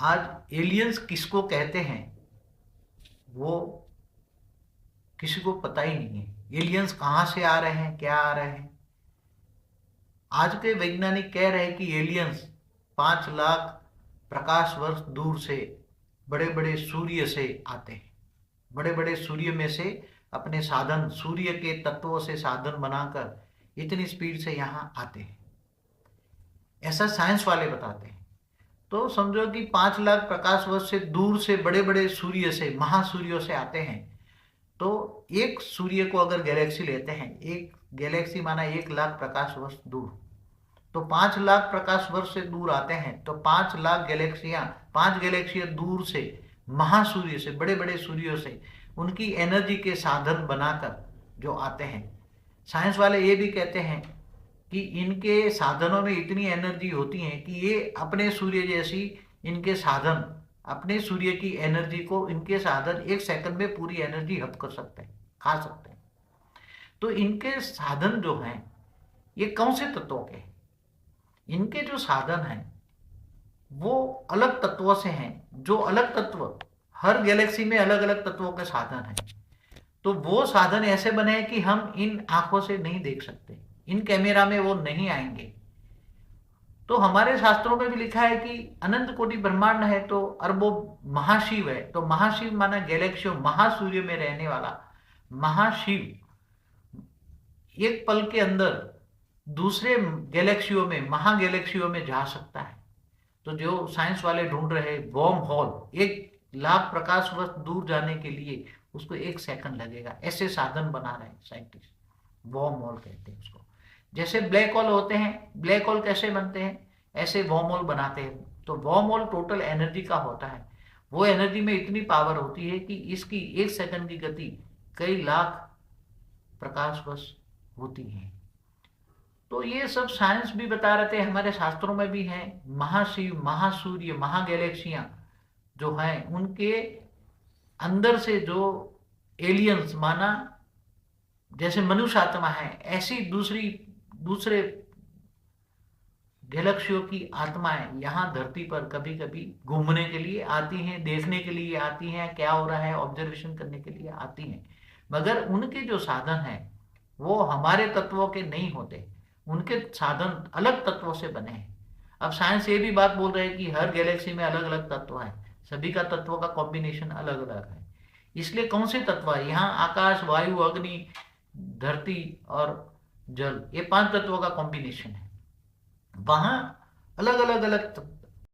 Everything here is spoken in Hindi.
आज एलियंस किसको कहते हैं वो किसी को पता ही नहीं है। एलियंस कहाँ से आ रहे हैं, क्या आ रहे हैं। आज के वैज्ञानिक कह रहे हैं कि एलियंस 5 लाख प्रकाश वर्ष दूर से बड़े बड़े सूर्य से आते हैं। बड़े बड़े सूर्य में से अपने साधन, सूर्य के तत्वों से साधन बनाकर इतनी स्पीड से यहाँ आते हैं, ऐसा साइंस वाले बताते हैं। तो समझो कि 5 लाख प्रकाश वर्ष से दूर से बड़े बड़े सूर्य से, महासूर्यों से आते हैं। तो एक सूर्य को अगर गैलेक्सी लेते हैं, एक गैलेक्सी माना 1 लाख प्रकाश वर्ष दूर, तो 5 लाख प्रकाश वर्ष से दूर आते हैं। तो 5 लाख गैलेक्सियां, 5 गैलेक्सियां दूर से, महासूर्य से, बड़े बड़े सूर्यों से उनकी एनर्जी के साधन बनाकर जो आते हैं। साइंस वाले ये भी कहते हैं कि इनके साधनों में इतनी एनर्जी होती है कि ये अपने सूर्य जैसी, इनके साधन अपने सूर्य की एनर्जी को, इनके साधन 1 सेकंड में पूरी एनर्जी हप कर सकते हैं, खा सकते हैं। तो इनके साधन जो हैं ये कौन से तत्वों के हैं? इनके जो साधन हैं वो अलग तत्वों से हैं। जो अलग तत्व, हर गैलेक्सी में अलग अलग तत्वों के साधन हैं। तो वो साधन ऐसे बने हैं कि हम इन आंखों से नहीं देख सकते, इन कैमरा में वो नहीं आएंगे। तो हमारे शास्त्रों में भी लिखा है कि अनंत कोटि ब्रह्मांड है तो अरबों महाशिव है। तो महाशिव माना गैलेक्सियों, महासूर्य में रहने वाला महाशिव एक पल के अंदर दूसरे गैलेक्सियों में, महागैलेक्सियों में जा सकता है। तो जो साइंस वाले ढूंढ रहे वॉर्म हॉल, 1 लाख प्रकाश वर्ष दूर जाने के लिए उसको 1 सेकंड लगेगा, ऐसे साधन बना रहे हैं साइंटिस्ट। वॉर्म हॉल कहते हैं उसको। जैसे ब्लैक होल होते हैं, ब्लैक होल कैसे बनते हैं, ऐसे वॉर्म होल बनाते हैं। तो वॉर्म होल टोटल एनर्जी का होता है। वो एनर्जी में इतनी पावर होती है कि इसकी 1 सेकंड की गति कई लाख प्रकाश वर्ष होती है। तो ये सब साइंस भी बता रहे थे, हमारे शास्त्रों में भी हैं। महाशिव, महासूर्य, महागैलेक्सियां जो हैं उनके अंदर से जो एलियंस माना जैसे मनुष्य आत्मा है, ऐसी दूसरे गैलेक्सियों की आत्माएं यहाँ धरती पर कभी कभी घूमने के लिए आती हैं, देखने के लिए आती हैं, क्या हो रहा है ऑब्जर्वेशन करने के लिए आती हैं। मगर उनके जो साधन हैं वो हमारे तत्वों के नहीं होते, उनके साधन अलग तत्वों से बने हैं। अब साइंस ये भी बात बोल रहे हैं कि हर गैलेक्सी में अलग अलग तत्व हैं, सभी का तत्वों का कॉम्बिनेशन अलग अलग है। इसलिए कौन से तत्व है यहाँ, आकाश, वायु, अग्नि, धरती और जल, ये 5 तत्वों का कॉम्बिनेशन है। वहां अलग अलग